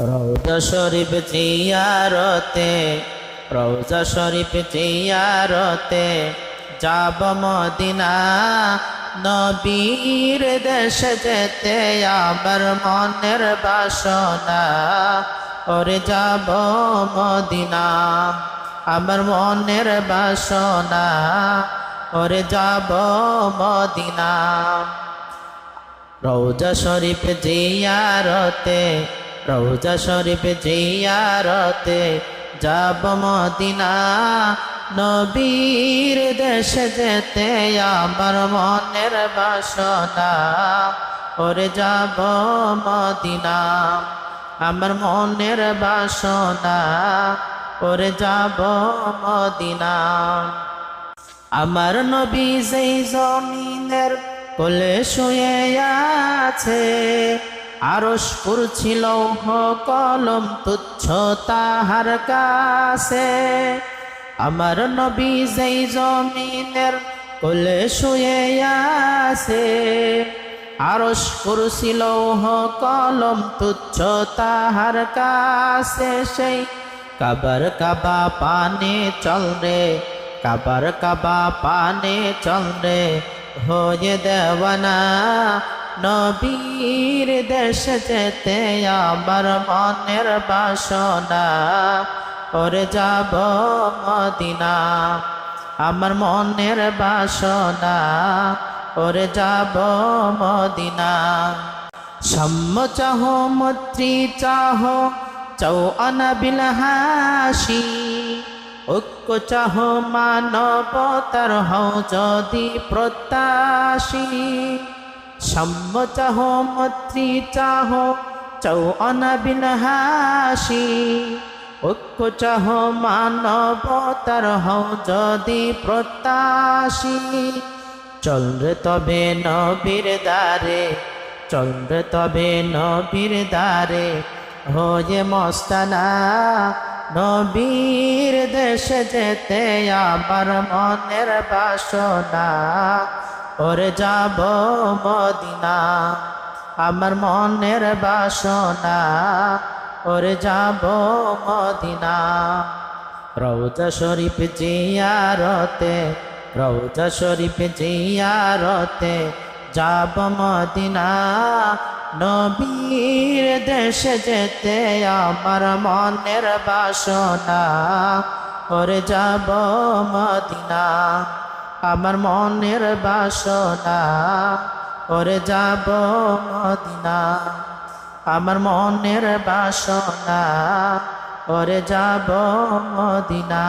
রওজা শরীফ জিয়ারতে, রওজা শরীফ জিয়ারতে যাব মদিনা। নবীর দেশে যেতে আমার মনের বাসনা। ওরে যাব মদিনা, আমার মনের বাসনা। ওরে যাব মদিনা। রওজা শরীফ জিয়ারতে, রওজা শরীফ জিয়ারতে যাব মদিনা। নবীর দেশে যেতে আমার মনের বাসনা। ওরে যাব মদিনা, আমার মনের বাসনা। ওরে যাব মদিনা। আমার নবী যেই জমিনের কোলে শুয়ে আছে, আরশ কুরসি লৌহ কলম তুচ্ছ তাহার কাছে। আমার নবী যেই জমিনের কোলে শুয়ে আছে, আরশ কুরসি লৌহ কলম তুচ্ছ তাহার কাছে। সেই কাবার কাবা পানে চল রে, কাবার কাবা পানে চল রে, হয়ে দেওয়ানা। নবীর দেশে যেতে আমার মনের বাসনা। ওরে যাব মদিনা, আমার মনের বাসনা। ওরে যাব মদিনা। সাম্য চাহ মৈত্রী চাহ চাও অনাবিল হাসি, ঐক্য চাহ মানবতার হও যদি প্রত্যাশী। সাম্য চাহ মৈত্রী চাহ চাও অনাবিল হাসি, ঐক্য চাহ মানবতার হও যদি প্রত্যাশী। চল রে তবে নবীর দ্বারে, চল রে তবে নবীর দ্বারে, হয়ে মস্তানা। নবীর দেশে যেতে আমার মনের বাসনা। ওরে যাব মদিনা, আমার মনের বাসনা। ওরে যাব মদিনা। রওজা শরীফ জিয়ারতে, রওজা শরীফ জিয়ারতে যাব মদিনা। নবীর দেশে যেতে আমার মনের বাসনা। ওরে যাব মদিনা, আমার মনের বাসনা। ওরে যাব মদিনা, আমার মনের বাসনা। ওরে যাব মদিনা।